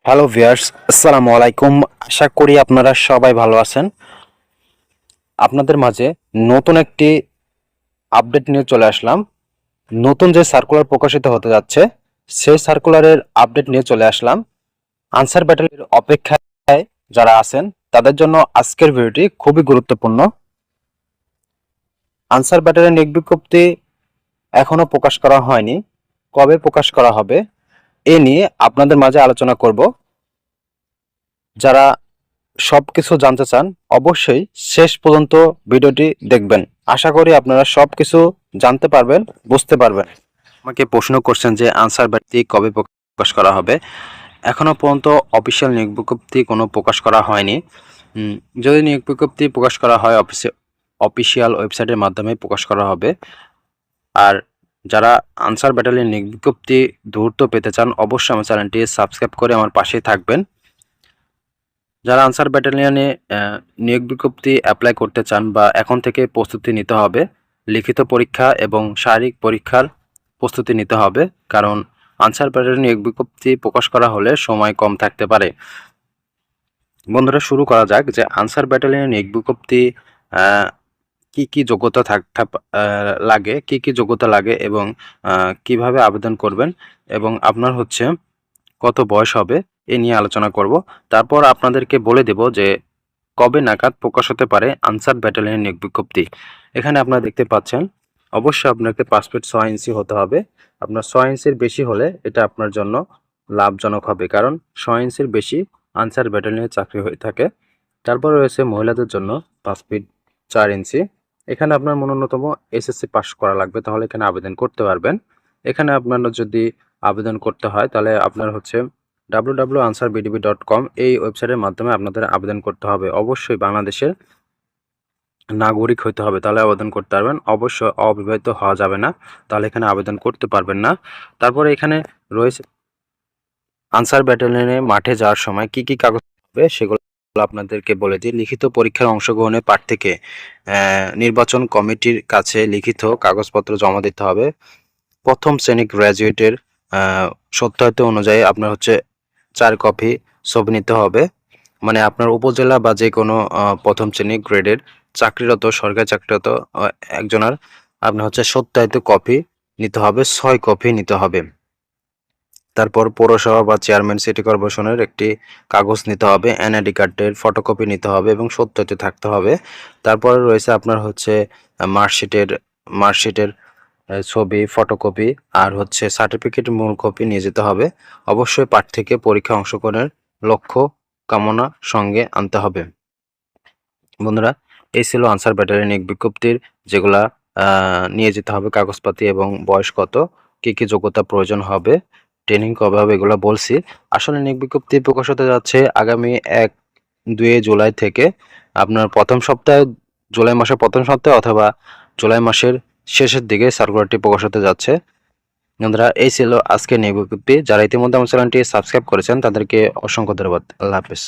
Hello viewers, আসসালামু আলাইকুম। আশা করি আপনারা সবাই ভালো আছেন। আপনাদের মাঝে নতুন একটি আপডেট নিয়ে চলে আসলাম। নতুন যে সার্কুলার প্রকাশিত হতে যাচ্ছে সেই সার্কুলারের আপডেট নিয়ে চলে আসলাম। আনসার ব্যাটেলের অপেক্ষায় যারা আছেন তাদের জন্য আজকের ভিডিওটি খুবই গুরুত্বপূর্ণ। আনসার ব্যাটেলের নিয়োগ বিজ্ঞপ্তি এখনো প্রকাশ করা হয়নি, কবে প্রকাশ করা হবে এ নিয়ে আপনাদের মাঝে আলোচনা করব। যারা সবকিছু জানতে চান অবশ্যই শেষ পর্যন্ত ভিডিওটি দেখবেন। আশা করি আপনারা সবকিছু জানতে পারবেন, বুঝতে পারবেন। আমাকে প্রশ্ন করছেন যে আনসার ব্যাটটি কবে প্রকাশ করা হবে। এখনো পর্যন্ত অফিসিয়াল নিয়োগ বিজ্ঞপ্তি কোনো প্রকাশ করা হয়নি। যদি নিয়োগ বিজ্ঞপ্তি প্রকাশ করা হয় অফিসিয়াল ওয়েবসাইটের মাধ্যমে প্রকাশ করা হবে। আর যারা আনসার ব্যাটালিয়ন নিয়োগ বিজ্ঞপ্তি দ্রুত পেতে চান অবশ্যই আমার চ্যানেলটি সাবস্ক্রাইব করে আমার পাশেই থাকবেন। যারা আনসার ব্যাটালিয়নে নিয়োগ বিজ্ঞপ্তি অ্যাপ্লাই করতে চান বা এখন থেকে প্রস্তুতি নিতে হবে, লিখিত পরীক্ষা এবং শারীরিক পরীক্ষার প্রস্তুতি নিতে হবে, কারণ আনসার ব্যাটালিয়ন নিয়োগ বিজ্ঞপ্তি প্রকাশ করা হলে সময় কম থাকতে পারে। বন্ধুরা, শুরু করা যাক যে আনসার ব্যাটালিয়ন নিয়োগ বিজ্ঞপ্তি কি কি যোগ্যতা লাগে, কি কি যোগ্যতা লাগে এবং কিভাবে আবেদন করবেন এবং আপনার হচ্ছে কত বয়স হবে এ নিয়ে আলোচনা করব। তারপর আপনাদেরকে বলে দেব যে কবে নাগাদ প্রকাশ হতে পারে আনসার ব্যাটালিয়ন নিয়োগ বিজ্ঞপ্তি। এখানে আপনারা দেখতে পাচ্ছেন অবশ্যই আপনাকে পাসপোর্ট 6 ইঞ্চি হতে হবে। আপনার 6 ইঞ্চির বেশি হলে এটা আপনার জন্য লাভজনক হবে, কারণ 6 ইঞ্চির বেশি আনসার ব্যাটালিয়নে চাকরি হয়ে থাকে। তারপর রয়েছে মহিলাদের জন্য 5 ফিট 4 ইঞ্চি। এখানে আপনার ন্যূনতম এসএসসি পাস করা লাগবে, তাহলে এখানে আবেদন করতে পারবেন। এখানে আপনার যদি আবেদন করতে হয় তাহলে আপনার হচ্ছে www.answerbdb.com এই ওয়েবসাইটের মাধ্যমে আপনাদের আবেদন করতে হবে। অবশ্যই বাংলাদেশের নাগরিক হতে হবে, তাহলে আবেদন করতে পারবেন। অবশ্যই অবিবাহিত হওয়া যাবে না, তাহলে এখানে আবেদন করতে পারবেন না। তারপরে এখানে রয়েছে আনসার ব্যাটালিয়নে মাঠে যাওয়ার সময় কি কি কাগজ হবে সেগুলো আপনাদেরকে বলে দিই। লিখিত পরীক্ষার অংশগ্রহণের প্রার্থীকে নির্বাচন কমিটির কাছে লিখিত কাগজপত্র জমা দিতে হবে। প্রথম শ্রেণী গ্র্যাজুয়েটের সত্যায়িত অনুযায়ী আপনার হচ্ছে 4 কপি ছবি নিতে হবে। মানে আপনার উপজেলা বা যে কোনো প্রথম শ্রেণী গ্রেডের চাকরিরত, সরকারি চাকরিরত একজনের আপনার হচ্ছে সত্যায়িত কপি নিতে হবে, 6 কপি নিতে হবে। তারপর পৌরসভা বা চেয়ারম্যান সিটি কর্পোরেশনের একটি কাগজ নিতে হবে, এনআইডি কার্ডের ফটোকপি নিতে হবে এবং সত্যায়িত থাকতে হবে। তারপরে রয়েছে আপনার হচ্ছে মার্কশিটের ছবি, ফটোকপি আর হচ্ছে সার্টিফিকেট মূল কপি নিয়ে যেতে হবে। অবশ্যই প্রার্থীকে পরীক্ষা অংশগ্রহণের লক্ষ্য কামনা সঙ্গে আনতে হবে। বন্ধুরা, এই ছিল আনসার ব্যাটালিয়ন নিয়োগ বিজ্ঞপ্তির যেগুলা নিয়ে যেতে হবে কাগজপাতি এবং বয়স কত, কি কি যোগ্যতা প্রয়োজন হবে, ট্রেনিং কবে হবে এগুলো বলছি। আসলে নিয়োগ বিজ্ঞপ্তি প্রকাশ হতে যাচ্ছে আগামী 1-2 জুলাই থেকে। আপনার জুলাই মাসের প্রথম সপ্তাহে অথবা জুলাই মাসের শেষের দিকে সার্কুলারটি প্রকাশ হতে যাচ্ছে। বন্ধুরা, এই ছিল আজকে নিয়োগ বিজ্ঞপ্তি। যারা ইতিমধ্যে আমার চ্যানেলটি সাবস্ক্রাইব করেছেন তাদেরকে অসংখ্য ধন্যবাদ। আল্লাহ হাফেজ।